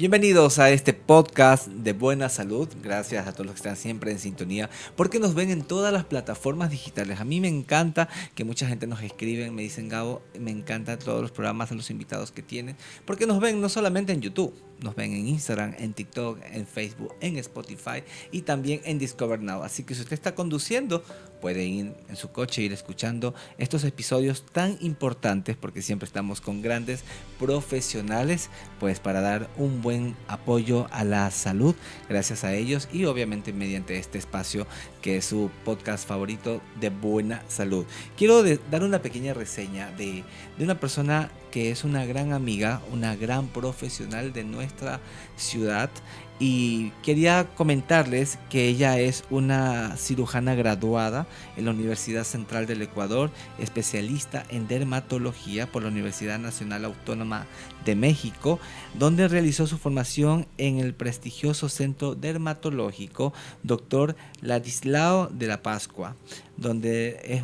Bienvenidos a este podcast de Buena Salud. Gracias a todos los que están siempre en sintonía, porque nos ven en todas las plataformas digitales. A mí me encanta que mucha gente nos escribe, me dicen: Gabo, me encantan todos los programas, los invitados que tienen, porque nos ven no solamente en YouTube, nos ven en Instagram, en TikTok, en Facebook, en Spotify y también en Discover Now. Así que si usted está conduciendo, puede ir en su coche, ir escuchando estos episodios tan importantes, porque siempre estamos con grandes profesionales, pues para dar un buen apoyo a la salud, gracias a ellos y obviamente mediante este espacio que es su podcast favorito de Buena Salud. Quiero dar una pequeña reseña de una persona que es una gran amiga, una gran profesional de nuestra ciudad, y quería comentarles que ella es una cirujana graduada en la Universidad Central del Ecuador, especialista en dermatología por la Universidad Nacional Autónoma de México, donde realizó su formación en el prestigioso Centro Dermatológico Dr. Ladislao de la Pascua, donde es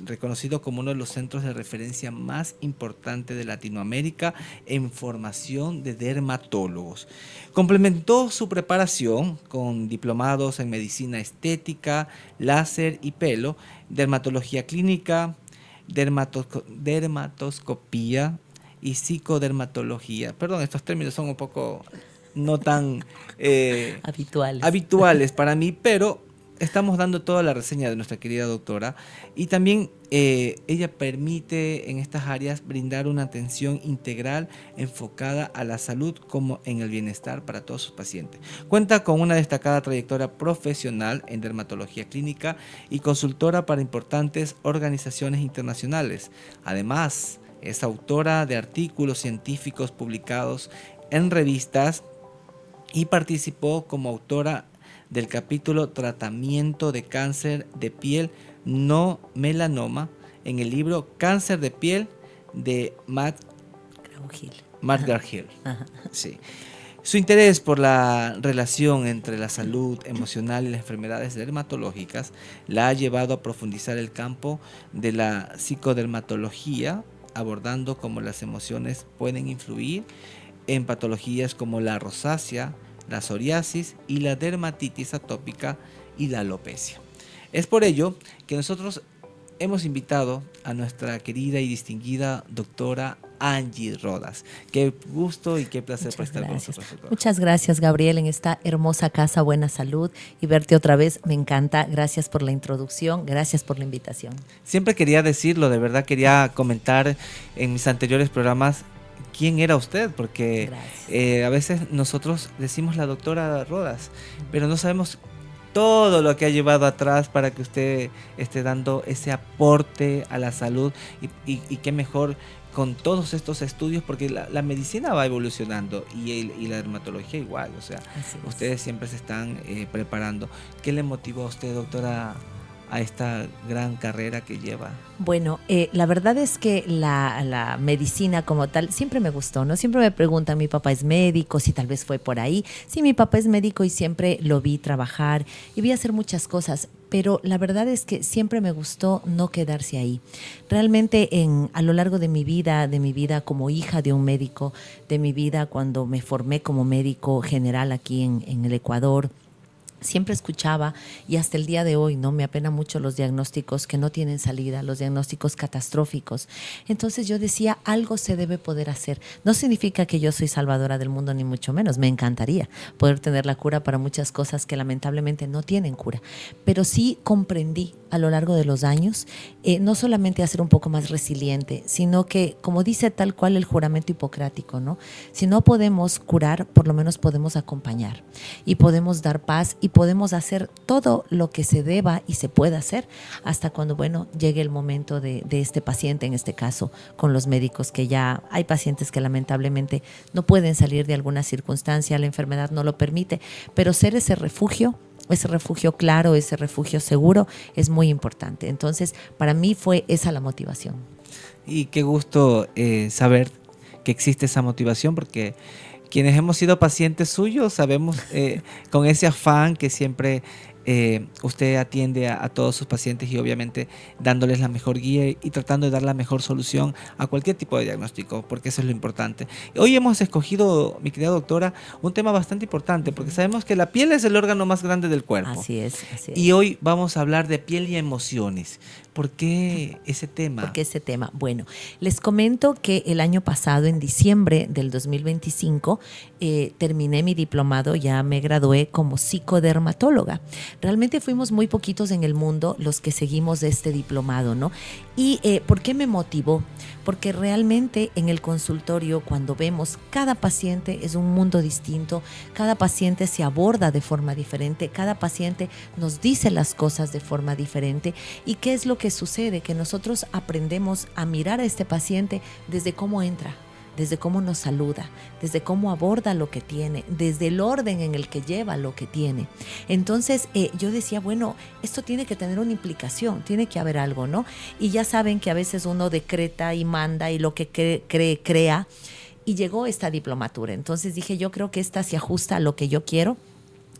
reconocido como uno de los centros de referencia más importantes de Latinoamérica en formación de dermatólogos. Complementó su preparación con diplomados en medicina estética, láser y pelo, dermatología clínica, dermatoscopía y psicodermatología. Perdón, estos términos son un poco no tan habituales para mí, pero estamos dando toda la reseña de nuestra querida doctora, y también ella permite en estas áreas brindar una atención integral enfocada a la salud como en el bienestar para todos sus pacientes. Cuenta con una destacada trayectoria profesional en dermatología clínica y consultora para importantes organizaciones internacionales. Además, es autora de artículos científicos publicados en revistas y participó como autora del capítulo Tratamiento de cáncer de piel no melanoma en el libro Cáncer de piel de Matt Garhill. Sí. Su interés por la relación entre la salud emocional y las enfermedades dermatológicas la ha llevado a profundizar el campo de la psicodermatología, abordando cómo las emociones pueden influir en patologías como la rosácea, la psoriasis y la dermatitis atópica y la alopecia. Es por ello que nosotros hemos invitado a nuestra querida y distinguida doctora Angie Rodas. Qué gusto y qué placer por estar con nosotros, doctora. Muchas gracias, Gabriel, en esta hermosa casa Buena Salud, y verte otra vez me encanta. Gracias por la introducción, gracias por la invitación. Siempre quería decirlo, de verdad quería comentar en mis anteriores programas quién era usted, porque a veces nosotros decimos la doctora Rodas, pero no sabemos todo lo que ha llevado atrás para que usted esté dando ese aporte a la salud, y qué mejor con todos estos estudios, porque la medicina va evolucionando y la dermatología igual, o sea, ustedes siempre se están preparando. ¿Qué le motivó a usted, doctora, a esta gran carrera que lleva? Bueno, la verdad es que la medicina como tal siempre me gustó, ¿no? Siempre me preguntan, mi papá es médico, si tal vez fue por ahí. Sí, mi papá es médico y siempre lo vi trabajar y vi hacer muchas cosas, pero la verdad es que siempre me gustó no quedarse ahí. Realmente a lo largo de mi vida como hija de un médico, de mi vida cuando me formé como médico general aquí en el Ecuador, siempre escuchaba, y hasta el día de hoy no me apena mucho los diagnósticos que no tienen salida, los diagnósticos catastróficos. Entonces yo decía, algo se debe poder hacer. No significa que yo soy salvadora del mundo, ni mucho menos. Me encantaría poder tener la cura para muchas cosas que lamentablemente no tienen cura, pero sí comprendí a lo largo de los años, no solamente a ser un poco más resiliente, sino que, como dice tal cual el juramento hipocrático, ¿no? Si no podemos curar, por lo menos podemos acompañar y podemos dar paz y podemos hacer todo lo que se deba y se pueda hacer hasta cuando, bueno, llegue el momento de este paciente, en este caso con los médicos, que ya hay pacientes que lamentablemente no pueden salir de alguna circunstancia, la enfermedad no lo permite, pero ser ese refugio claro, ese refugio seguro es muy importante. Entonces, para mí fue esa la motivación. Y qué gusto saber que existe esa motivación, porque quienes hemos sido pacientes suyos sabemos con ese afán que siempre usted atiende a todos sus pacientes y obviamente dándoles la mejor guía y tratando de dar la mejor solución a cualquier tipo de diagnóstico, porque eso es lo importante. Hoy hemos escogido, mi querida doctora, un tema bastante importante, porque sabemos que la piel es el órgano más grande del cuerpo. Así es, así es. Y hoy vamos a hablar de piel y emociones. ¿Por qué ese tema? ¿Por qué ese tema? Bueno, les comento que el año pasado, en diciembre del 2025, terminé mi diplomado, ya me gradué como psicodermatóloga. Realmente fuimos muy poquitos en el mundo los que seguimos este diplomado, ¿no? ¿Y por qué me motivó? Porque realmente en el consultorio, cuando vemos cada paciente es un mundo distinto, cada paciente se aborda de forma diferente, cada paciente nos dice las cosas de forma diferente. ¿Y qué es lo que sucede? Que nosotros aprendemos a mirar a este paciente desde cómo entra, desde cómo nos saluda, desde cómo aborda lo que tiene, desde el orden en el que lleva lo que tiene. Entonces yo decía, bueno, esto tiene que tener una implicación, tiene que haber algo, ¿no? Y ya saben que a veces uno decreta y manda y lo que cree, crea. Y llegó esta diplomatura. Entonces dije, yo creo que esta se ajusta a lo que yo quiero.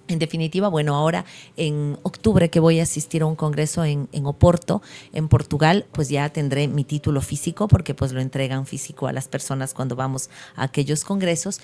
En definitiva, bueno, ahora en octubre que voy a asistir a un congreso en Oporto, en Portugal, pues ya tendré mi título físico, porque pues lo entregan físico a las personas cuando vamos a aquellos congresos.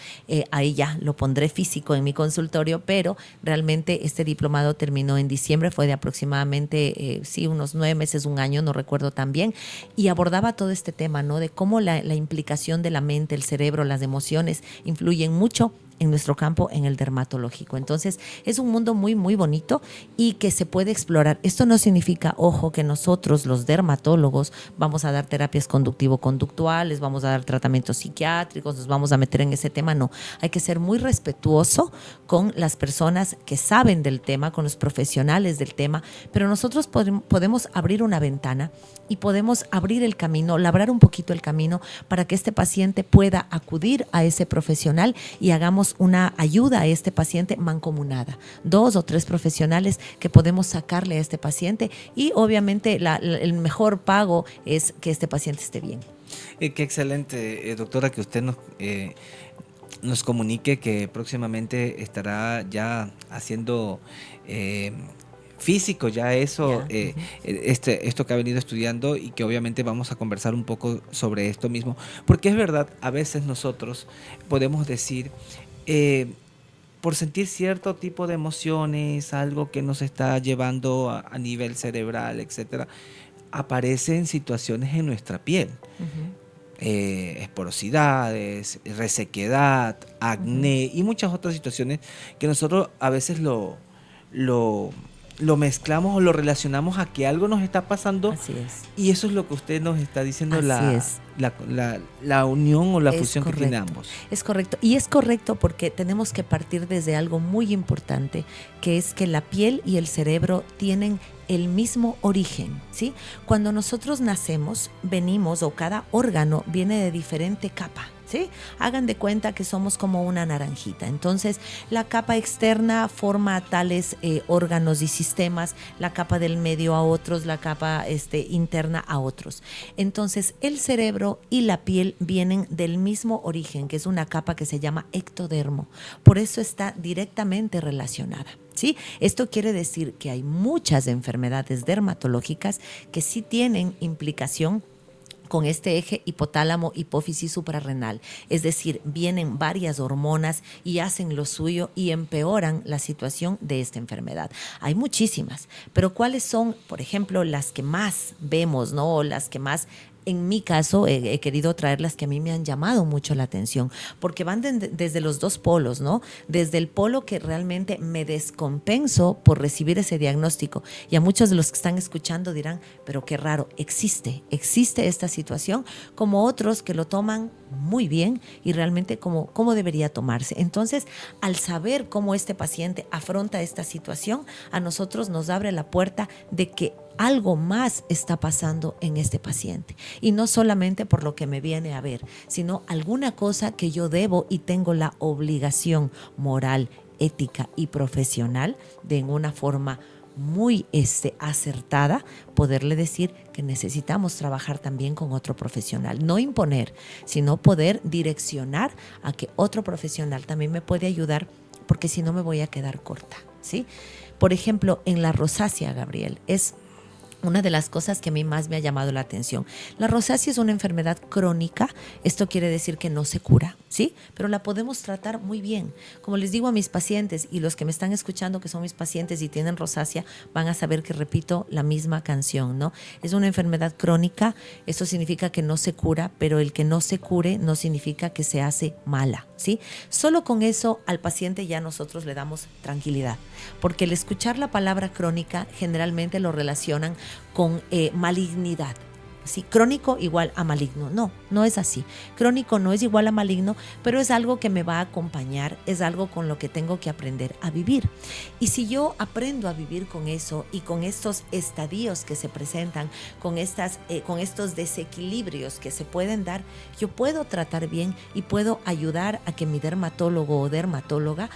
Ahí ya lo pondré físico en mi consultorio, pero realmente este diplomado terminó en diciembre, fue de aproximadamente, unos 9 meses, un año, no recuerdo tan bien, y abordaba todo este tema, ¿no? De cómo la implicación de la mente, el cerebro, las emociones influyen mucho en nuestro campo, en el dermatológico. Entonces, es un mundo muy, muy bonito y que se puede explorar. Esto no significa, ojo, que nosotros, los dermatólogos, vamos a dar terapias conductivo-conductuales, vamos a dar tratamientos psiquiátricos, nos vamos a meter en ese tema. No, hay que ser muy respetuoso con las personas que saben del tema, con los profesionales del tema, pero nosotros podemos abrir una ventana y podemos abrir el camino, labrar un poquito el camino para que este paciente pueda acudir a ese profesional y hagamos una ayuda a este paciente mancomunada. 2 o 3 profesionales que podemos sacarle a este paciente y obviamente el mejor pago es que este paciente esté bien. Qué excelente, doctora, que usted nos comunique que próximamente estará ya haciendo físico ya eso, esto que ha venido estudiando, y que obviamente vamos a conversar un poco sobre esto mismo, porque es verdad, a veces nosotros podemos decir, por sentir cierto tipo de emociones, algo que nos está llevando a nivel cerebral, etcétera, aparecen situaciones en nuestra piel. Esporosidades, resequedad, acné y muchas otras situaciones que nosotros a veces lo mezclamos o lo relacionamos a que algo nos está pasando. Así es. Y eso es lo que usted nos está diciendo, Así la unión o la es fusión correcto, que tiene ambos. Es correcto. Y es correcto porque tenemos que partir desde algo muy importante, que es que la piel y el cerebro tienen el mismo origen, ¿sí? Cuando nosotros nacemos, venimos, o cada órgano viene de diferente capa, ¿sí? Hagan de cuenta que somos como una naranjita. Entonces, la capa externa forma tales órganos y sistemas, la capa del medio a otros, la capa interna a otros. Entonces, el cerebro y la piel vienen del mismo origen, que es una capa que se llama ectodermo. Por eso está directamente relacionada. ¿Sí? Esto quiere decir que hay muchas enfermedades dermatológicas que sí tienen implicación con este eje hipotálamo, hipófisis suprarrenal. Es decir, vienen varias hormonas y hacen lo suyo y empeoran la situación de esta enfermedad. Hay muchísimas, pero ¿cuáles son, por ejemplo, las que más vemos, ¿no? O las que más... En mi caso, he querido traer las que a mí me han llamado mucho la atención, porque van desde los 2 polos, ¿no? Desde el polo que realmente me descompenso por recibir ese diagnóstico. Y a muchos de los que están escuchando dirán, pero qué raro, existe esta situación, como otros que lo toman muy bien y realmente cómo debería tomarse. Entonces, al saber cómo este paciente afronta esta situación, a nosotros nos abre la puerta de que algo más está pasando en este paciente. Y no solamente por lo que me viene a ver, sino alguna cosa que yo debo y tengo la obligación moral, ética y profesional de, en una forma muy acertada, poderle decir que necesitamos trabajar también con otro profesional. No imponer, sino poder direccionar a que otro profesional también me puede ayudar, porque si no me voy a quedar corta, ¿sí? Por ejemplo, en la rosácea, Gabriel, es una de las cosas que a mí más me ha llamado la atención. La rosácea es una enfermedad crónica, esto quiere decir que no se cura, ¿sí? Pero la podemos tratar muy bien. Como les digo a mis pacientes, y los que me están escuchando que son mis pacientes y tienen rosácea, van a saber que repito la misma canción, ¿no? Es una enfermedad crónica, eso significa que no se cura, pero el que no se cure no significa que se hace mala, ¿sí? Solo con eso al paciente ya nosotros le damos tranquilidad, porque el escuchar la palabra crónica generalmente lo relacionan con malignidad. Sí, crónico igual a maligno. No, no es así. Crónico no es igual a maligno, pero es algo que me va a acompañar, es algo con lo que tengo que aprender a vivir. Y si yo aprendo a vivir con eso y con estos estadios que se presentan, con estos desequilibrios que se pueden dar, yo puedo tratar bien y puedo ayudar a que mi dermatólogo o dermatóloga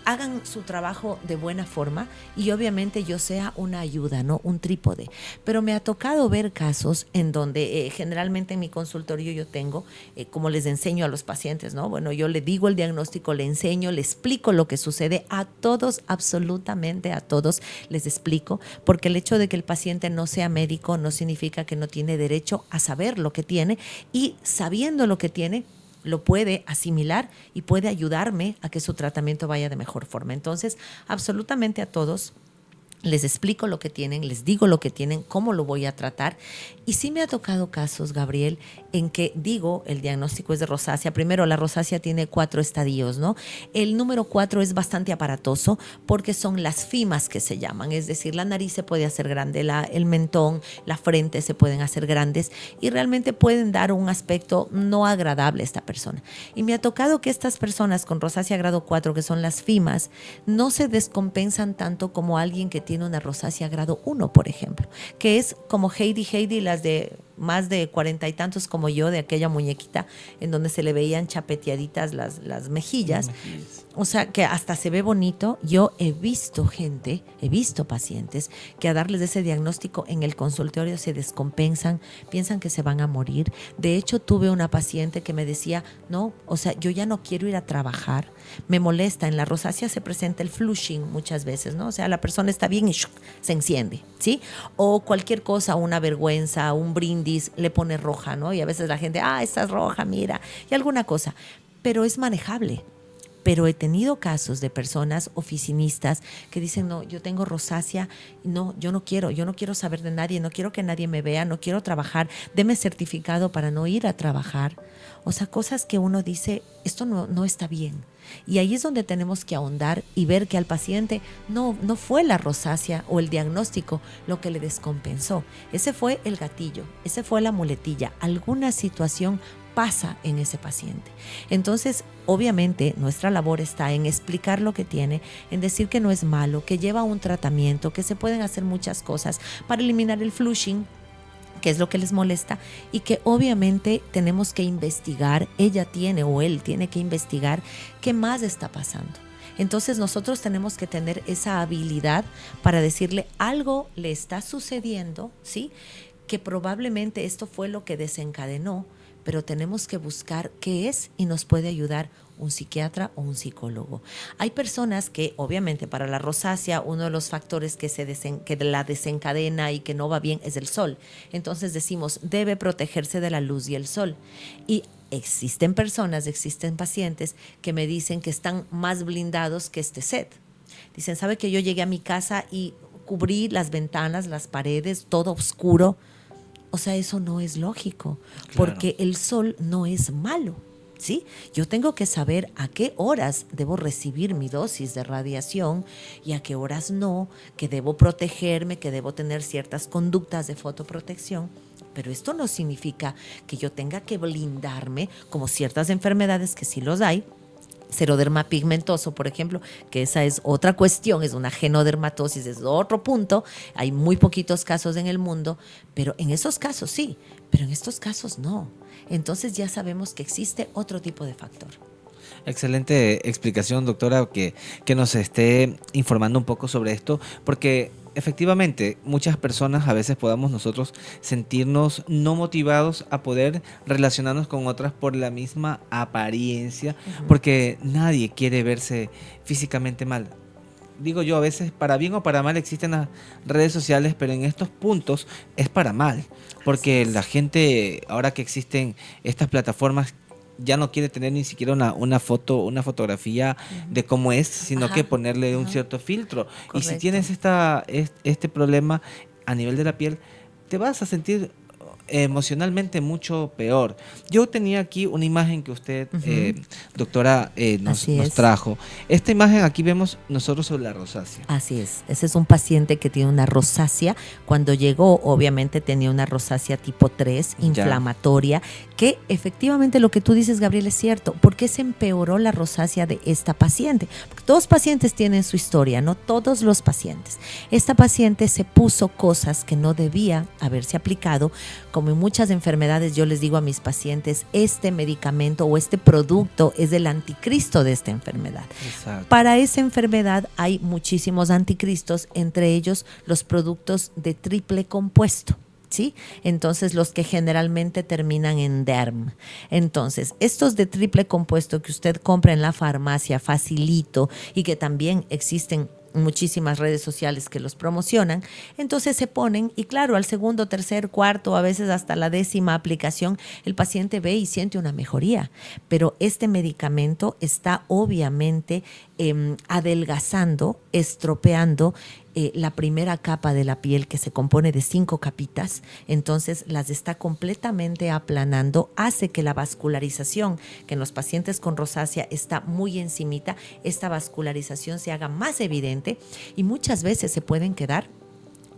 hagan su trabajo de buena forma y obviamente yo sea una ayuda, ¿no? Un trípode. Pero me ha tocado ver casos en donde generalmente en mi consultorio yo tengo, como les enseño a los pacientes, ¿no? Bueno, yo le digo el diagnóstico, le enseño, le explico lo que sucede a todos, absolutamente a todos les explico, porque el hecho de que el paciente no sea médico no significa que no tiene derecho a saber lo que tiene y sabiendo lo que tiene, lo puede asimilar y puede ayudarme a que su tratamiento vaya de mejor forma. Entonces, absolutamente a todos les explico lo que tienen, les digo lo que tienen, cómo lo voy a tratar. Y sí me ha tocado casos, Gabriel, en que digo, el diagnóstico es de rosácea. Primero, la rosácea tiene 4 estadios, ¿no? El número 4 es bastante aparatoso porque son las fimas que se llaman. Es decir, la nariz se puede hacer grande, el mentón, la frente se pueden hacer grandes y realmente pueden dar un aspecto no agradable a esta persona. Y me ha tocado que estas personas con rosácea grado 4, que son las fimas, no se descompensan tanto como alguien que tiene una rosácea grado 1, por ejemplo, que es como Heidi, las de más de 40 y tantos como yo, de aquella muñequita en donde se le veían chapeteaditas las mejillas. O sea, que hasta se ve bonito. Yo he visto pacientes que a darles ese diagnóstico en el consultorio se descompensan, piensan que se van a morir. De hecho, tuve una paciente que me decía, no, o sea, yo ya no quiero ir a trabajar, me molesta. En la rosácea se presenta el flushing muchas veces, ¿no? O sea, la persona está bien y se enciende, ¿sí? O cualquier cosa, una vergüenza, un brindis, le pone roja, ¿no? Y a veces la gente, estás roja, mira, y alguna cosa. Pero es manejable. Pero he tenido casos de personas oficinistas que dicen, no, yo tengo rosácea, no, yo no quiero saber de nadie, no quiero que nadie me vea, no quiero trabajar, deme certificado para no ir a trabajar. O sea, cosas que uno dice, esto no está bien. Y ahí es donde tenemos que ahondar y ver que al paciente no fue la rosácea o el diagnóstico lo que le descompensó. Ese fue el gatillo, ese fue la muletilla, alguna situación pasa en ese paciente. Entonces, obviamente, nuestra labor está en explicar lo que tiene, en decir que no es malo, que lleva un tratamiento, que se pueden hacer muchas cosas para eliminar el flushing, que es lo que les molesta, y que obviamente tenemos que investigar, ella tiene o él tiene que investigar qué más está pasando. Entonces nosotros tenemos que tener esa habilidad para decirle algo le está sucediendo, ¿sí? Que probablemente esto fue lo que desencadenó, pero tenemos que buscar qué es y nos puede ayudar un psiquiatra o un psicólogo. Hay personas que, obviamente, para la rosácea, uno de los factores que la desencadena y que no va bien es el sol. Entonces decimos, debe protegerse de la luz y el sol. Y existen pacientes que me dicen que están más blindados que este set. Dicen, ¿sabe que yo llegué a mi casa y cubrí las ventanas, las paredes, todo oscuro? O sea, eso no es lógico, porque el sol no es malo, ¿sí? Yo tengo que saber a qué horas debo recibir mi dosis de radiación y a qué horas no, que debo protegerme, que debo tener ciertas conductas de fotoprotección. Pero esto no significa que yo tenga que blindarme como ciertas enfermedades que sí los hay. Seroderma pigmentoso, por ejemplo, que esa es otra cuestión, es una genodermatosis, es otro punto. Hay muy poquitos casos en el mundo, pero en esos casos sí, pero en estos casos no. Entonces ya sabemos que existe otro tipo de factor. Excelente explicación, doctora, que nos esté informando un poco sobre esto, porque efectivamente muchas personas a veces podamos nosotros sentirnos no motivados a poder relacionarnos con otras por la misma apariencia, porque nadie quiere verse físicamente mal. digo yo, a veces para bien o para mal existen las redes sociales, pero en estos puntos es para mal, porque la gente, ahora que existen estas plataformas, ya no quiere tener ni siquiera una foto, una fotografía de cómo es, sino que Ajá, ponerle un ajá, cierto filtro. Y si correcto. tienes este problema a nivel de la piel, te vas a sentir emocionalmente mucho peor. Yo tenía aquí una imagen que usted, Ujú, doctora, así nos es. trajo. Esta imagen aquí vemos nosotros sobre la rosácea. Así es. Ese es un paciente que tiene una rosácea. Cuando llegó, obviamente tenía una rosácea tipo 3, Ya, inflamatoria, que efectivamente lo que tú dices, Gabriel, es cierto. ¿Por qué se empeoró la rosácea de esta paciente? Porque todos los pacientes tienen su historia, no todos los pacientes. Esta paciente se puso cosas que no debía haberse aplicado. Como en muchas enfermedades, yo les digo a mis pacientes, este medicamento o este producto es el anticristo de esta enfermedad. exacto. Para esa enfermedad hay muchísimos anticristos, entre ellos los productos de triple compuesto. ¿Sí? Entonces, los que generalmente terminan en DERM. Entonces, estos de triple compuesto que usted compra en la farmacia facilito y que también existen muchísimas redes sociales que los promocionan, entonces se ponen y claro, al segundo, tercer, cuarto, a veces hasta la 10ª aplicación, el paciente ve y siente una mejoría, pero este medicamento está obviamente adelgazando, estropeando la primera capa de la piel que se compone de 5 capitas, entonces las está completamente aplanando, hace que la vascularización, que en los pacientes con rosácea está muy encimita, esta vascularización se haga más evidente y muchas veces se pueden quedar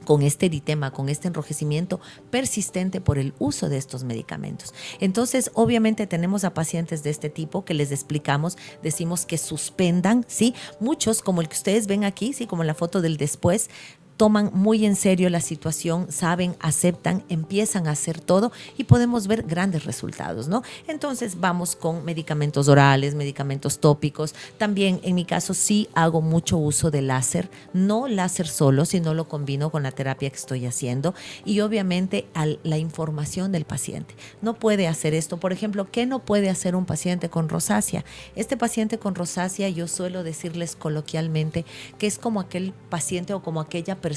con este eritema, con este enrojecimiento persistente por el uso de estos medicamentos. Entonces, obviamente tenemos a pacientes de este tipo que les explicamos, decimos que suspendan, ¿sí? Muchos, como el que ustedes ven aquí, ¿sí? Como la foto del después, toman muy en serio la situación, saben, aceptan, empiezan a hacer todo y podemos ver grandes resultados, ¿no? Entonces vamos con medicamentos orales, medicamentos tópicos. También en mi caso sí hago mucho uso de láser, no láser solo, sino lo combino con la terapia que estoy haciendo y obviamente la información del paciente. No puede hacer esto, por ejemplo, ¿qué no puede hacer un paciente con rosácea? Este paciente con rosácea yo suelo decirles coloquialmente que es como aquel paciente o como aquella persona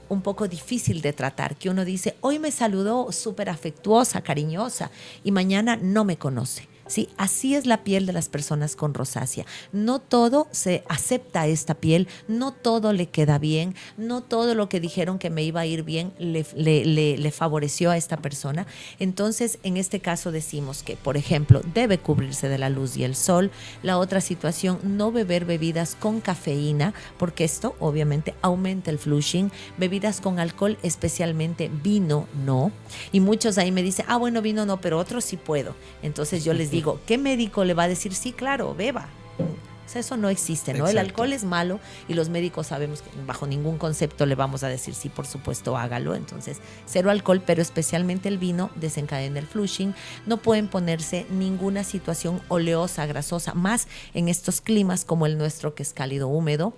un poco difícil de tratar, que uno dice, hoy me saludó súper afectuosa, cariñosa, y mañana no me conoce. Sí, así es la piel de las personas con rosácea. No todo se acepta esta piel, no todo le queda bien, no todo lo que dijeron que me iba a ir bien le favoreció a esta persona. Entonces, en este caso decimos que, por ejemplo, debe cubrirse de la luz y el sol. La otra situación, no beber bebidas con cafeína, porque esto obviamente aumenta el flushing. Bebidas con alcohol, especialmente vino, no. Y muchos ahí me dicen, bueno, vino no, pero otros sí puedo. Entonces yo les digo, ¿qué médico le va a decir, sí, claro, beba? O sea, eso no existe, ¿no? El Exacto. alcohol es malo y los médicos sabemos que bajo ningún concepto le vamos a decir, sí, por supuesto, hágalo. Entonces, cero alcohol, pero especialmente el vino desencadena el flushing. No pueden ponerse ninguna situación oleosa, grasosa, más en estos climas como el nuestro, que es cálido húmedo.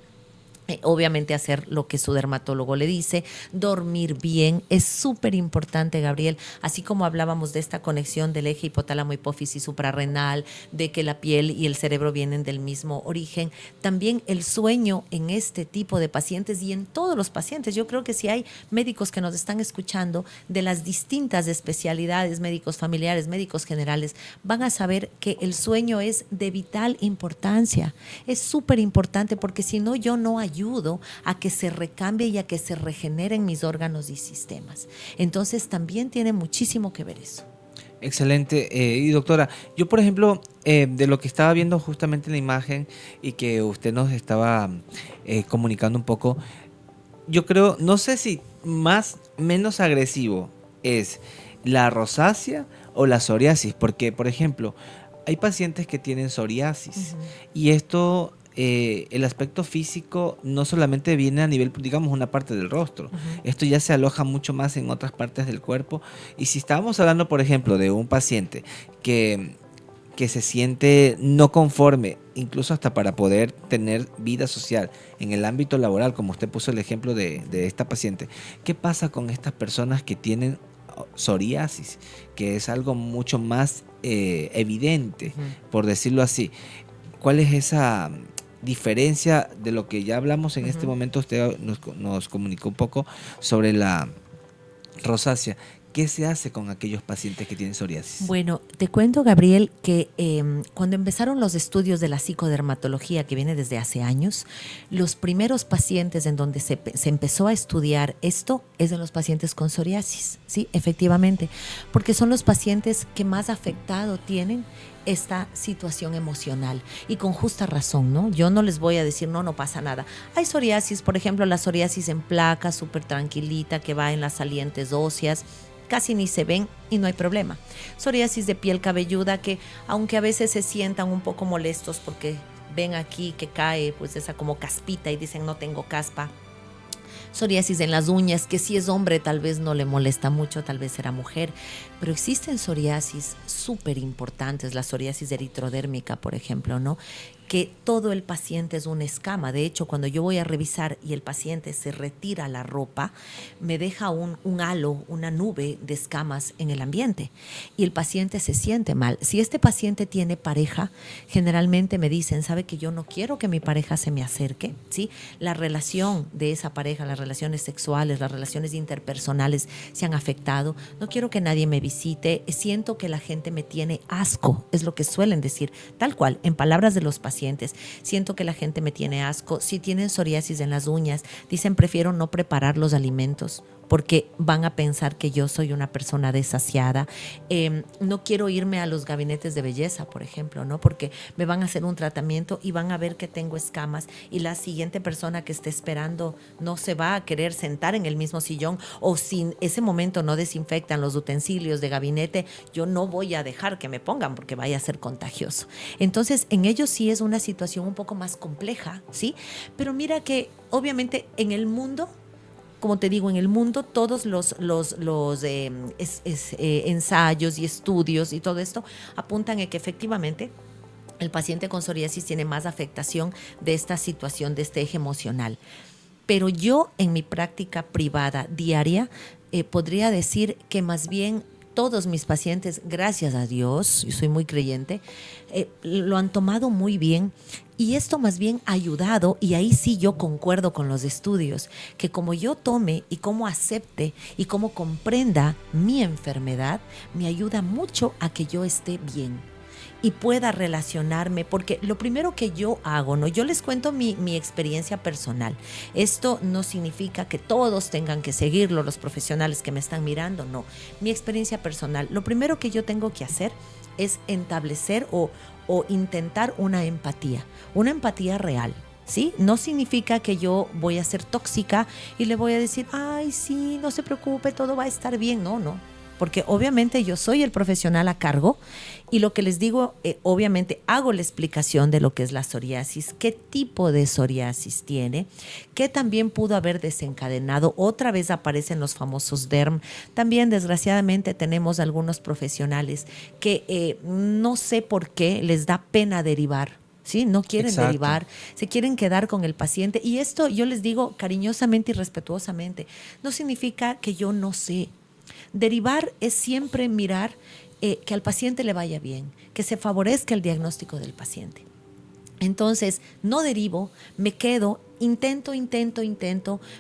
Obviamente hacer lo que su dermatólogo le dice, dormir bien, es súper importante, Gabriel, así como hablábamos de esta conexión del eje hipotálamo hipófisis suprarrenal, de que la piel y el cerebro vienen del mismo origen, también el sueño en este tipo de pacientes y en todos los pacientes. Yo creo que si hay médicos que nos están escuchando de las distintas especialidades, médicos familiares, médicos generales, van a saber que el sueño es de vital importancia, es súper importante porque si no yo no ayudo a que se recambie y a que se regeneren mis órganos y sistemas. Entonces también tiene muchísimo que ver eso. Excelente. Y doctora, yo por ejemplo, de lo que estaba viendo justamente en la imagen y que usted nos estaba comunicando un poco, yo creo, no sé si menos agresivo es la rosácea o la psoriasis, porque por ejemplo, hay pacientes que tienen psoriasis y esto, el aspecto físico no solamente viene a nivel, digamos, una parte del rostro, esto ya se aloja mucho más en otras partes del cuerpo. Y si estábamos hablando, por ejemplo, de un paciente que se siente no conforme, incluso hasta para poder tener vida social en el ámbito laboral, como usted puso el ejemplo de esta paciente, ¿qué pasa con estas personas que tienen psoriasis, que es algo mucho más evidente, por decirlo así? ¿Cuál es diferencia de lo que ya hablamos en este momento, usted nos comunicó un poco sobre la rosácea. ¿Qué se hace con aquellos pacientes que tienen psoriasis? Bueno, te cuento, Gabriel, que cuando empezaron los estudios de la psicodermatología, que viene desde hace años, los primeros pacientes en donde se empezó a estudiar esto es en los pacientes con psoriasis, sí, efectivamente, porque son los pacientes que más afectado tienen esta situación emocional y con justa razón, ¿no? Yo no les voy a decir, no pasa nada. Hay psoriasis, por ejemplo, la psoriasis en placa, súper tranquilita, que va en las salientes óseas, casi ni se ven y no hay problema. Psoriasis de piel cabelluda que, aunque a veces se sientan un poco molestos porque ven aquí que cae pues esa como caspita y dicen no tengo caspa. Psoriasis en las uñas, que si es hombre tal vez no le molesta mucho, tal vez será mujer, pero existen psoriasis súper importantes, la psoriasis eritrodérmica, por ejemplo, ¿no? Que todo el paciente es una escama. De hecho, cuando yo voy a revisar y el paciente se retira la ropa, me deja un halo, una nube de escamas en el ambiente y el paciente se siente mal. Si este paciente tiene pareja, generalmente me dicen, ¿sabe que yo no quiero que mi pareja se me acerque? ¿Sí? La relación de esa pareja, las relaciones sexuales, las relaciones interpersonales se han afectado. No quiero que nadie me visite. Siento que la gente me tiene asco, es lo que suelen decir, tal cual, en palabras de los pacientes. Siento que la gente me tiene asco. Si tienen psoriasis en las uñas, dicen prefiero no preparar los alimentos porque van a pensar que yo soy una persona desasiada. No quiero irme a los gabinetes de belleza, por ejemplo, ¿no? Porque me van a hacer un tratamiento y van a ver que tengo escamas y la siguiente persona que esté esperando no se va a querer sentar en el mismo sillón, o si en ese momento no desinfectan los utensilios de gabinete, yo no voy a dejar que me pongan porque vaya a ser contagioso. Entonces, en ellos sí es una situación un poco más compleja, ¿sí? Pero mira que obviamente en el mundo, como te digo, en el mundo todos los ensayos y estudios y todo esto apuntan a que efectivamente el paciente con psoriasis tiene más afectación de esta situación, de este eje emocional. Pero yo en mi práctica privada diaria podría decir que más bien todos mis pacientes, gracias a Dios, yo soy muy creyente, lo han tomado muy bien. Y esto más bien ha ayudado, y ahí sí yo concuerdo con los estudios, que como yo tome y como acepte y como comprenda mi enfermedad, me ayuda mucho a que yo esté bien y pueda relacionarme, porque lo primero que yo hago, ¿no? Yo les cuento mi experiencia personal. Esto no significa que todos tengan que seguirlo, los profesionales que me están mirando, no. Mi experiencia personal, lo primero que yo tengo que hacer es establecer o intentar una empatía real. ¿Sí? No significa que yo voy a ser tóxica y le voy a decir, ay, sí, no se preocupe, todo va a estar bien. No. Porque obviamente yo soy el profesional a cargo y lo que les digo, obviamente hago la explicación de lo que es la psoriasis, qué tipo de psoriasis tiene, qué también pudo haber desencadenado. Otra vez aparecen los famosos DERM. También desgraciadamente tenemos algunos profesionales que no sé por qué les da pena derivar. ¿Sí? No quieren Exacto. derivar, se quieren quedar con el paciente. Y esto yo les digo cariñosamente y respetuosamente, no significa que yo no sé. Derivar es siempre mirar que al paciente le vaya bien, que se favorezca el diagnóstico del paciente. Entonces, no derivo, me quedo, intento,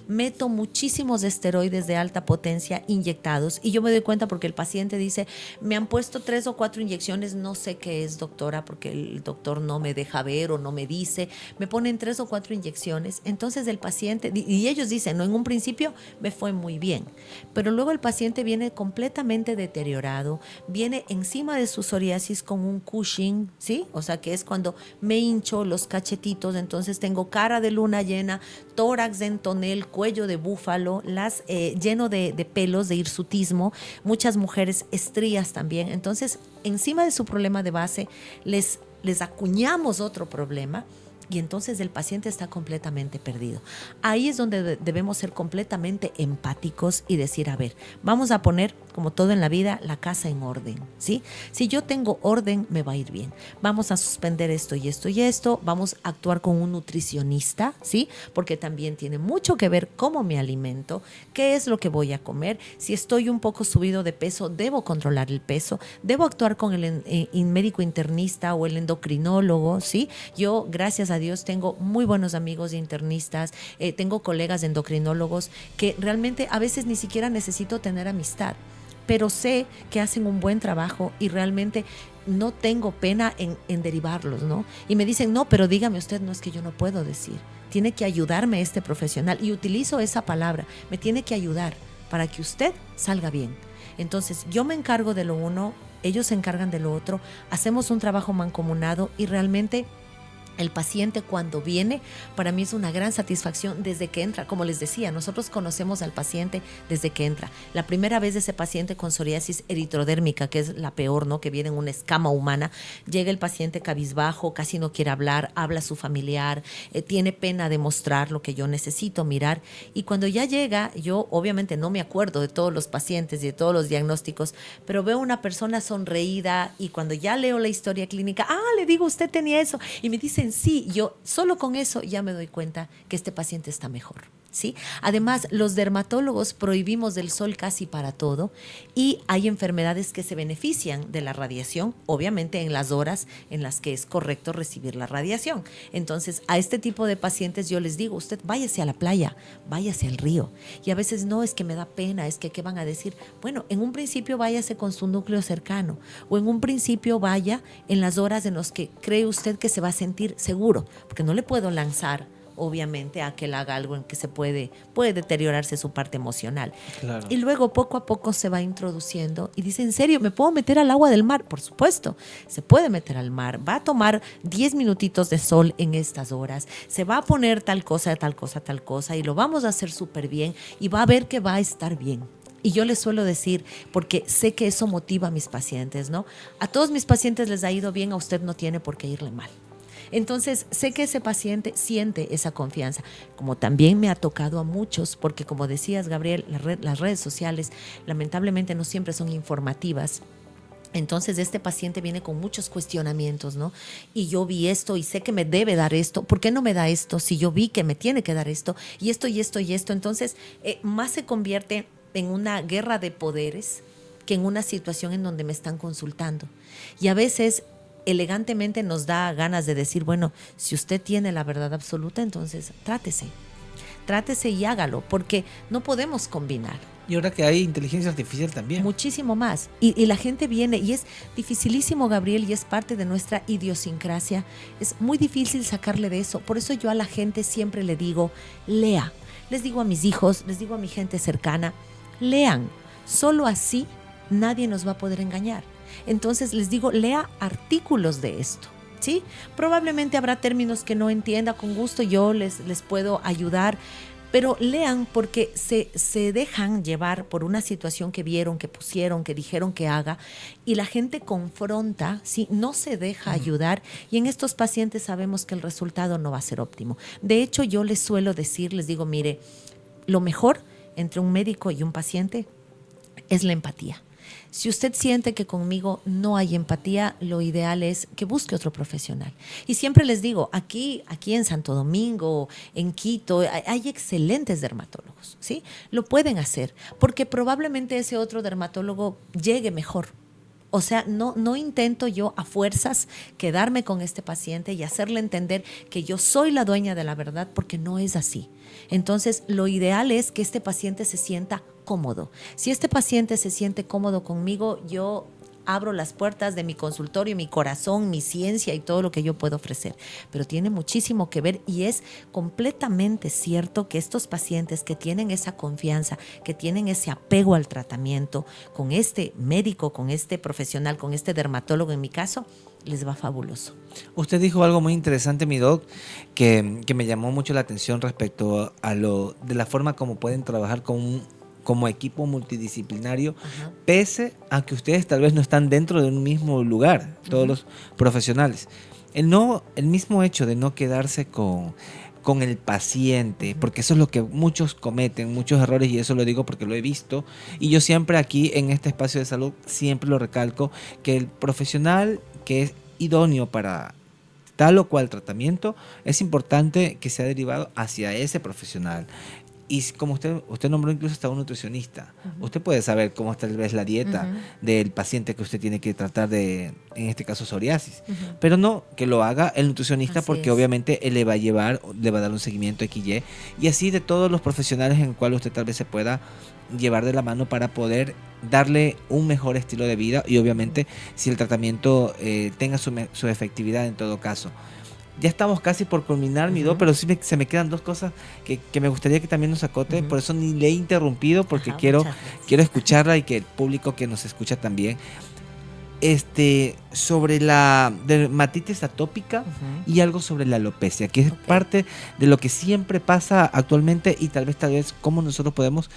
meto muchísimos esteroides de alta potencia inyectados y yo me doy cuenta porque el paciente dice, me han puesto 3 o 4 inyecciones, no sé qué es, doctora, porque el doctor no me deja ver o no me dice, me ponen 3 o 4 inyecciones, entonces el paciente, y ellos dicen, no, en un principio me fue muy bien, pero luego el paciente viene completamente deteriorado, viene encima de su psoriasis con un Cushing, ¿sí? O sea, que es cuando me hincho los cachetitos, entonces tengo cara de luna llena, tórax de tonel, cuello de búfalo, lleno de pelos, de hirsutismo, muchas mujeres estrías también. Entonces, encima de su problema de base, les acuñamos otro problema y entonces el paciente está completamente perdido. Ahí es donde debemos ser completamente empáticos y decir, a ver, vamos a poner, como todo en la vida, la casa en orden, ¿sí? Si yo tengo orden, me va a ir bien. Vamos a suspender esto y esto y esto, vamos a actuar con un nutricionista, ¿sí? Porque también tiene mucho que ver cómo me alimento, qué es lo que voy a comer. Si estoy un poco subido de peso, debo controlar el peso, debo actuar con el médico internista o el endocrinólogo, ¿sí? Yo, gracias a a Dios, tengo muy buenos amigos internistas, tengo colegas endocrinólogos que realmente a veces ni siquiera necesito tener amistad, pero sé que hacen un buen trabajo y realmente no tengo pena en derivarlos, ¿no? Y me dicen, no, pero dígame usted, no, es que yo no puedo decir. Tiene que ayudarme este profesional. Y utilizo esa palabra, me tiene que ayudar para que usted salga bien. Entonces, yo me encargo de lo uno, ellos se encargan de lo otro, hacemos un trabajo mancomunado y realmente el paciente cuando viene, para mí es una gran satisfacción desde que entra. Como les decía, nosotros conocemos al paciente desde que entra. La primera vez de ese paciente con psoriasis eritrodérmica, que es la peor, ¿no? Que viene en una escama humana, llega el paciente cabizbajo, casi no quiere hablar, habla a su familiar, tiene pena de mostrar lo que yo necesito mirar. Y cuando ya llega, yo obviamente no me acuerdo de todos los pacientes y de todos los diagnósticos, pero veo una persona sonreída y cuando ya leo la historia clínica, le digo, usted tenía eso. Y me dicen, sí, yo solo con eso ya me doy cuenta que este paciente está mejor, ¿sí? Además, los dermatólogos prohibimos del sol casi para todo y hay enfermedades que se benefician de la radiación, obviamente en las horas en las que es correcto recibir la radiación. Entonces, a este tipo de pacientes yo les digo, usted váyase a la playa, váyase al río. Y a veces no, es que me da pena, es que ¿qué van a decir? Bueno, en un principio váyase con su núcleo cercano o en un principio vaya en las horas en las que cree usted que se va a sentir seguro, porque no le puedo lanzar obviamente a que él haga algo en que puede deteriorarse su parte emocional. Claro. Y luego poco a poco se va introduciendo y dice, ¿en serio me puedo meter al agua del mar? Por supuesto, se puede meter al mar, va a tomar 10 minutitos de sol en estas horas, se va a poner tal cosa y lo vamos a hacer súper bien y va a ver que va a estar bien. Y yo les suelo decir, porque sé que eso motiva a mis pacientes, ¿no? A todos mis pacientes les ha ido bien, a usted no tiene por qué irle mal. Entonces, sé que ese paciente siente esa confianza, como también me ha tocado a muchos, porque como decías, Gabriel, las redes sociales lamentablemente no siempre son informativas. Entonces este paciente viene con muchos cuestionamientos, ¿no? Y yo vi esto y sé que me debe dar esto. ¿Por qué no me da esto si yo vi que me tiene que dar esto? Y esto y esto y esto. Entonces, más se convierte en una guerra de poderes que en una situación en donde me están consultando. Y a veces elegantemente nos da ganas de decir, bueno, si usted tiene la verdad absoluta, entonces trátese y hágalo, porque no podemos combinar. Y ahora que hay inteligencia artificial también. Muchísimo más. Y la gente viene y es dificilísimo, Gabriel, y es parte de nuestra idiosincrasia. Es muy difícil sacarle de eso. Por eso yo a la gente siempre le digo, lea. Les digo a mis hijos, les digo a mi gente cercana, lean. Solo así nadie nos va a poder engañar. Entonces les digo, lea artículos de esto, ¿sí? Probablemente habrá términos que no entienda, con gusto yo les puedo ayudar, pero lean porque se dejan llevar por una situación que vieron, que pusieron, que dijeron que haga, y la gente confronta, ¿sí? No se deja ayudar, y en estos pacientes sabemos que el resultado no va a ser óptimo. De hecho, yo les suelo decir, les digo, mire, lo mejor entre un médico y un paciente es la empatía. Si usted siente que conmigo no hay empatía, lo ideal es que busque otro profesional. Y siempre les digo, aquí en Santo Domingo, en Quito, hay excelentes dermatólogos, ¿sí? Lo pueden hacer, porque probablemente ese otro dermatólogo llegue mejor. O sea, no intento yo a fuerzas quedarme con este paciente y hacerle entender que yo soy la dueña de la verdad, porque no es así. Entonces, lo ideal es que este paciente se sienta cómodo. Si este paciente se siente cómodo conmigo, yo abro las puertas de mi consultorio, mi corazón, mi ciencia y todo lo que yo puedo ofrecer. Pero tiene muchísimo que ver y es completamente cierto que estos pacientes que tienen esa confianza, que tienen ese apego al tratamiento con este médico, con este profesional, con este dermatólogo en mi caso, les va fabuloso. Usted dijo algo muy interesante, mi doc, que me llamó mucho la atención respecto a de la forma como pueden trabajar como equipo multidisciplinario, ajá, pese a que ustedes tal vez no están dentro de un mismo lugar, todos los profesionales. El mismo hecho de no quedarse con el paciente, porque eso es lo que muchos cometen, muchos errores, y eso lo digo porque lo he visto, y yo siempre aquí en este espacio de salud siempre lo recalco, que el profesional que es idóneo para tal o cual tratamiento, es importante que sea derivado hacia ese profesional. Y como usted nombró incluso hasta un nutricionista, usted puede saber cómo está tal vez la dieta del paciente que usted tiene que tratar de, en este caso, psoriasis. Pero no, que lo haga el nutricionista, Así porque es. obviamente él le va a llevar, le va a dar un seguimiento XY, y así de todos los profesionales en el cual usted tal vez se pueda llevar de la mano para poder darle un mejor estilo de vida, y obviamente si el tratamiento tenga su efectividad en todo caso. Ya estamos casi por culminar, mi do, pero sí se me quedan dos cosas que me gustaría que también nos acote. Por eso ni le he interrumpido, porque Ajá, quiero muchas gracias. escucharla y que el público que nos escucha también. Sobre la dermatitis atópica y algo sobre la alopecia, que es Ok. parte de lo que siempre pasa actualmente, y tal vez cómo nosotros podemos,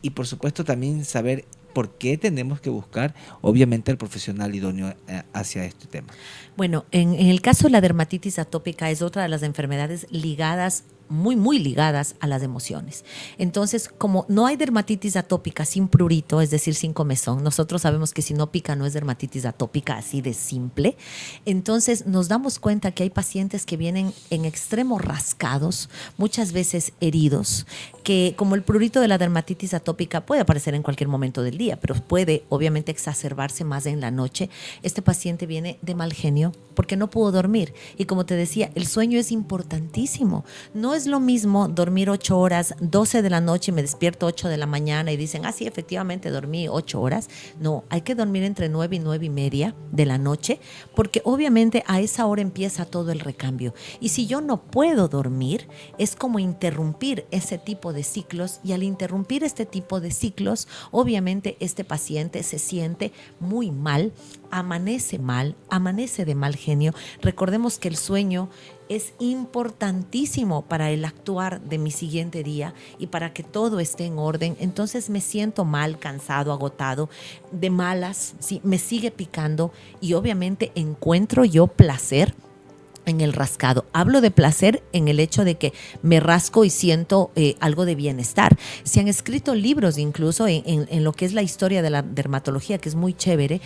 y por supuesto también saber por qué tenemos que buscar, obviamente, al profesional idóneo hacia este tema. Bueno, en el caso de la dermatitis atópica es otra de las enfermedades ligadas, muy ligadas a las emociones. Entonces, como no hay dermatitis atópica sin prurito, es decir, sin comezón, nosotros sabemos que si no pica no es dermatitis atópica, así de simple. Entonces, nos damos cuenta que hay pacientes que vienen en extremo rascados, muchas veces heridos, que como el prurito de la dermatitis atópica puede aparecer en cualquier momento del día, pero puede obviamente exacerbarse más en la noche. Este paciente viene de mal genio porque no pudo dormir. Y como te decía, el sueño es importantísimo. No es lo mismo dormir 8 horas, 12 de la noche y me despierto 8 de la mañana y dicen, sí, efectivamente dormí 8 horas. No, hay que dormir entre 9 y 9 y media de la noche, porque obviamente a esa hora empieza todo el recambio. Y si yo no puedo dormir, es como interrumpir ese tipo de ciclos, y al interrumpir este tipo de ciclos, obviamente este paciente se siente muy mal, amanece mal, amanece de mal genio. Recordemos que el sueño es importantísimo para el actuar de mi siguiente día y para que todo esté en orden. Entonces me siento mal, cansado, agotado, de malas, ¿sí? Me sigue picando y obviamente encuentro yo placer en el rascado. Hablo de placer en el hecho de que me rasco y siento algo de bienestar. Se han escrito libros incluso en lo que es la historia de la dermatología, que es muy chévere.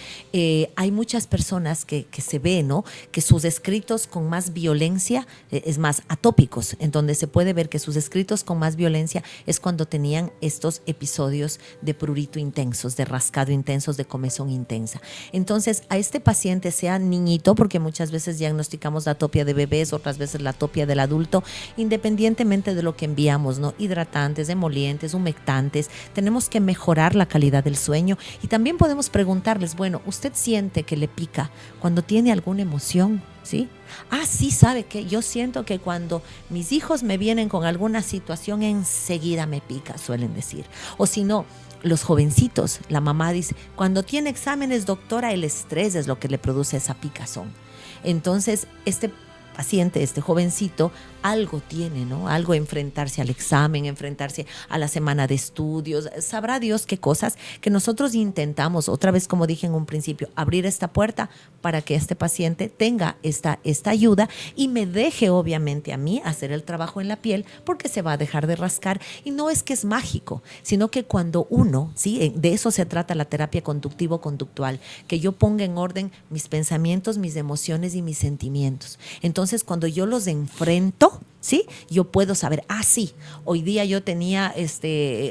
Hay muchas personas que se ve, ¿no?, que sus escritos con más violencia, es más, atópicos, en donde se puede ver que sus escritos con más violencia es cuando tenían estos episodios de prurito intensos, de rascado intensos, de comezón intensa. Entonces, a este paciente, sea niñito, porque muchas veces diagnosticamos la atopia de bebés, otras veces la atopia del adulto, independientemente de lo que enviamos, ¿no? Hidratantes, emolientes, humectantes, tenemos que mejorar la calidad del sueño. Y también podemos preguntarles, bueno, ¿usted siente que le pica cuando tiene alguna emoción? ¿Sí? Sí, ¿sabe qué? Yo siento que cuando mis hijos me vienen con alguna situación, enseguida me pica, suelen decir. O si no, los jovencitos, la mamá dice, cuando tiene exámenes, doctora, el estrés es lo que le produce esa picazón. Entonces, este paciente, este jovencito, algo tiene, ¿no? Algo, enfrentarse al examen, enfrentarse a la semana de estudios, sabrá Dios qué cosas, que nosotros intentamos, otra vez como dije en un principio, abrir esta puerta para que este paciente tenga esta ayuda y me deje obviamente a mí hacer el trabajo en la piel, porque se va a dejar de rascar. Y no es que es mágico, sino que cuando uno, ¿sí?, de eso se trata la terapia conductivo-conductual, que yo ponga en orden mis pensamientos, mis emociones y mis sentimientos. Entonces, cuando yo los enfrento, ¿sí?, yo puedo saber, sí, hoy día yo tenía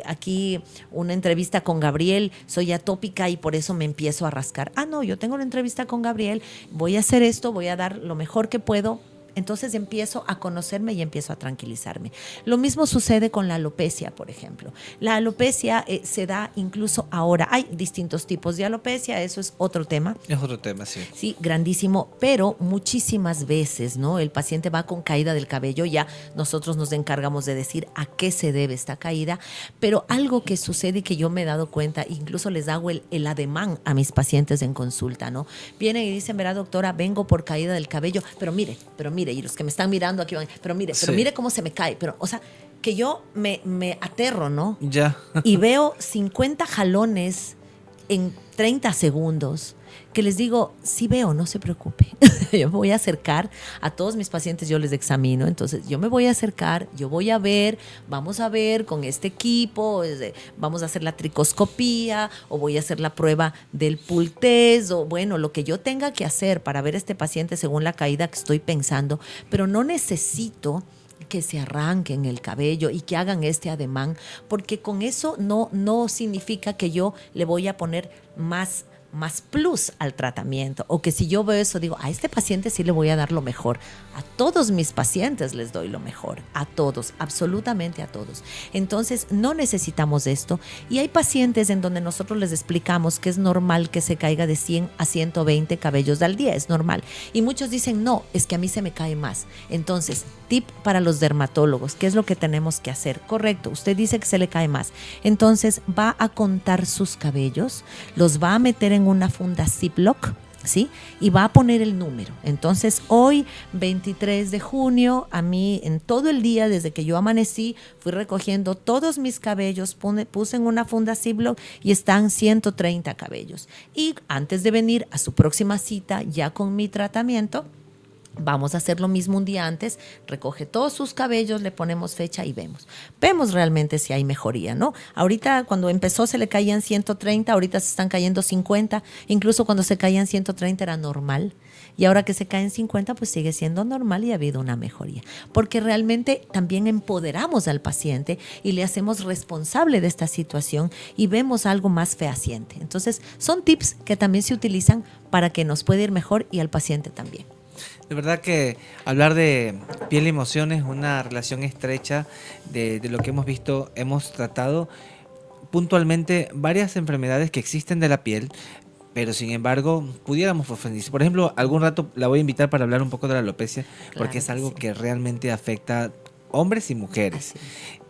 aquí una entrevista con Gabriel, soy atópica y por eso me empiezo a rascar. No, yo tengo una entrevista con Gabriel, voy a hacer esto, voy a dar lo mejor que puedo. Entonces empiezo a conocerme y empiezo a tranquilizarme. Lo mismo sucede con la alopecia, por ejemplo. La alopecia se da incluso ahora. Hay distintos tipos de alopecia, eso es otro tema. Es otro tema, sí. Sí, grandísimo, pero muchísimas veces, ¿no?, el paciente va con caída del cabello, ya nosotros nos encargamos de decir a qué se debe esta caída, pero algo que sucede y que yo me he dado cuenta, incluso les hago el ademán a mis pacientes en consulta, ¿no? Vienen y dicen, verá, doctora, vengo por caída del cabello, pero mire, y los que me están mirando aquí van, pero mire cómo se me cae, pero, o sea, que yo me aterro, ¿no? Ya. Y veo 50 jalones en 30 segundos, que les digo, sí veo, no se preocupe. Yo me voy a acercar a todos mis pacientes, yo les examino, entonces yo me voy a acercar, yo voy a ver, vamos a ver con este equipo, vamos a hacer la tricoscopía o voy a hacer la prueba del pull test o bueno, lo que yo tenga que hacer para ver este paciente según la caída que estoy pensando, pero no necesito que se arranquen el cabello y que hagan este ademán, porque con eso no significa que yo le voy a poner más plus al tratamiento, o que si yo veo eso digo, a este paciente sí le voy a dar lo mejor. A todos mis pacientes les doy lo mejor, a todos, absolutamente a todos. Entonces no necesitamos esto, y hay pacientes en donde nosotros les explicamos que es normal que se caiga de 100 a 120 cabellos al día, es normal, y muchos dicen, no, es que a mí se me cae más. Entonces, tip para los dermatólogos, ¿qué es lo que tenemos que hacer? Correcto, usted dice que se le cae más, entonces va a contar sus cabellos, los va a meter en una funda Ziploc, ¿sí? Y va a poner el número. Entonces, hoy, 23 de junio, a mí en todo el día, desde que yo amanecí, fui recogiendo todos mis cabellos, puse en una funda Ziploc y están 130 cabellos. Y antes de venir a su próxima cita, ya con mi tratamiento, vamos a hacer lo mismo un día antes, recoge todos sus cabellos, le ponemos fecha y vemos realmente si hay mejoría, ¿no? Ahorita cuando empezó se le caían 130, ahorita se están cayendo 50, incluso cuando se caían 130 era normal, y ahora que se caen 50 pues sigue siendo normal y ha habido una mejoría, porque realmente también empoderamos al paciente y le hacemos responsable de esta situación y vemos algo más fehaciente. Entonces son tips que también se utilizan para que nos pueda ir mejor y al paciente también. De verdad que hablar de piel y emociones es una relación estrecha de lo que hemos visto. Hemos tratado puntualmente varias enfermedades que existen de la piel, pero sin embargo pudiéramos profundizar. Por ejemplo, algún rato la voy a invitar para hablar un poco de la alopecia, porque es algo que realmente afecta hombres y mujeres.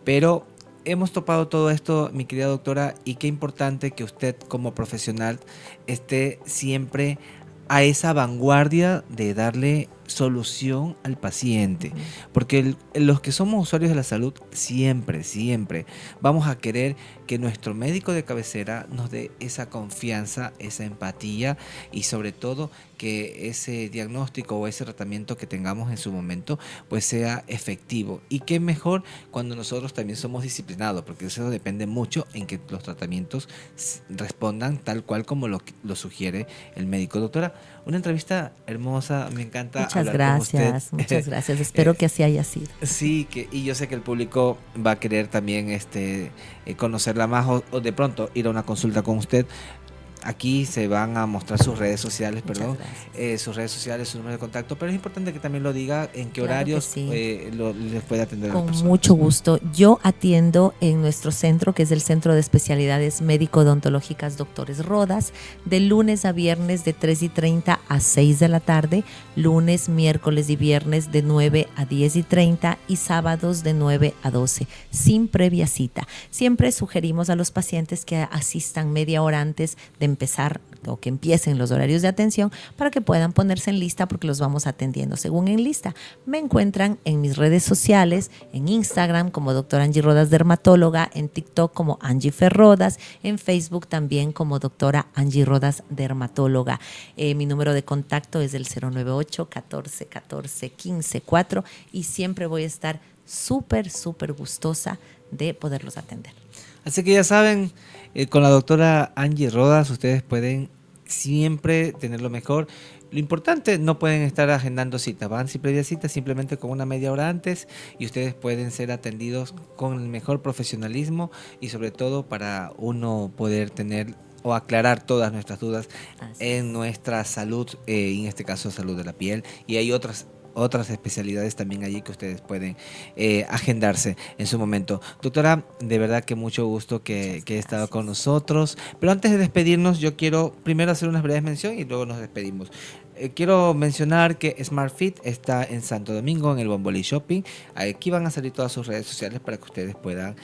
Pero hemos topado todo esto, mi querida doctora, y qué importante que usted como profesional esté siempre a esa vanguardia de darle solución al paciente, porque los que somos usuarios de la salud siempre vamos a querer que nuestro médico de cabecera nos dé esa confianza, esa empatía y sobre todo que ese diagnóstico o ese tratamiento que tengamos en su momento pues sea efectivo. Y qué mejor cuando nosotros también somos disciplinados, porque eso depende mucho en que los tratamientos respondan tal cual como lo sugiere el médico. Doctora, una entrevista hermosa, me encanta. Muchas gracias. Espero que así haya sido. Sí, y yo sé que el público va a querer también conocerla más o de pronto ir a una consulta con usted. Aquí se van a mostrar sus redes sociales, sus redes sociales, su número de contacto, pero es importante que también lo diga en qué horarios les puede atender a las personas. Con mucho gusto. Yo atiendo en nuestro centro, que es el Centro de Especialidades Médico-Odontológicas Doctores Rodas, de lunes a viernes de 3:30 a 6 de la tarde, lunes, miércoles y viernes de 9 a 10:30 y sábados de 9 a 12, sin previa cita. Siempre sugerimos a los pacientes que asistan media hora antes de empezar o que empiecen los horarios de atención para que puedan ponerse en lista, porque los vamos atendiendo según en lista. Me encuentran en mis redes sociales, en Instagram como Dr. Angie Rodas Dermatóloga, en TikTok como Angie Ferrodas, en Facebook también como Doctora Angie Rodas Dermatóloga. Mi número de contacto es el 098 14 14 15 4 y siempre voy a estar súper gustosa de poderlos atender. Así que ya saben, con la doctora Angie Rodas ustedes pueden siempre tener lo mejor. Lo importante, no pueden estar agendando citas, van sin previa cita, simplemente con una media hora antes y ustedes pueden ser atendidos con el mejor profesionalismo y sobre todo para uno poder tener o aclarar todas nuestras dudas en nuestra salud, en este caso salud de la piel, y hay otras especialidades también allí que ustedes pueden agendarse en su momento. Doctora, de verdad que mucho gusto que he estado con nosotros, pero antes de despedirnos yo quiero primero hacer unas breves menciones y luego nos despedimos. Quiero mencionar que Smart Fit está en Santo Domingo, en el Bombolí Shopping. Aquí van a salir todas sus redes sociales para que ustedes puedan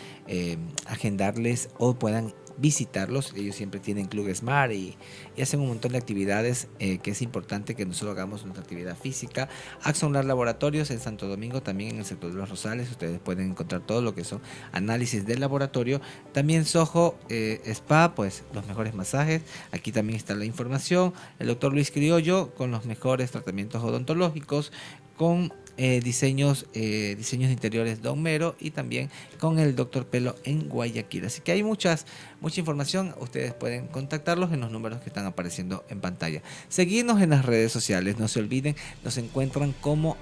agendarles o puedan visitarlos. Ellos siempre tienen Club Smart y hacen un montón de actividades que es importante que nosotros hagamos nuestra actividad física. Axonar Laboratorios en Santo Domingo, también en el sector de Los Rosales. Ustedes pueden encontrar todo lo que son análisis del laboratorio. También Soho Spa, pues los mejores masajes. Aquí también está la información. El doctor Luis Criollo con los mejores tratamientos odontológicos, con diseños de interiores Don Mero y también con el Dr. Pelo en Guayaquil. Así que hay mucha información. Ustedes pueden contactarlos en los números que están apareciendo en pantalla. Seguirnos en las redes sociales. No se olviden, nos encuentran como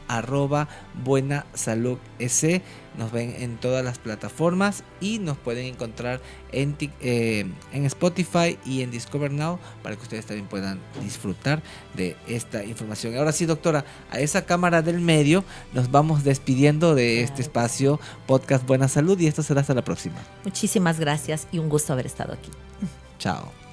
@buenasaludec. Nos ven en todas las plataformas y nos pueden encontrar en Spotify y en Discover Now para que ustedes también puedan disfrutar de esta información. Ahora sí, doctora, a esa cámara del medio nos vamos despidiendo de este espacio podcast Buena Salud y esto será hasta la próxima. Muchísimas gracias y un gusto haber estado aquí. Chao.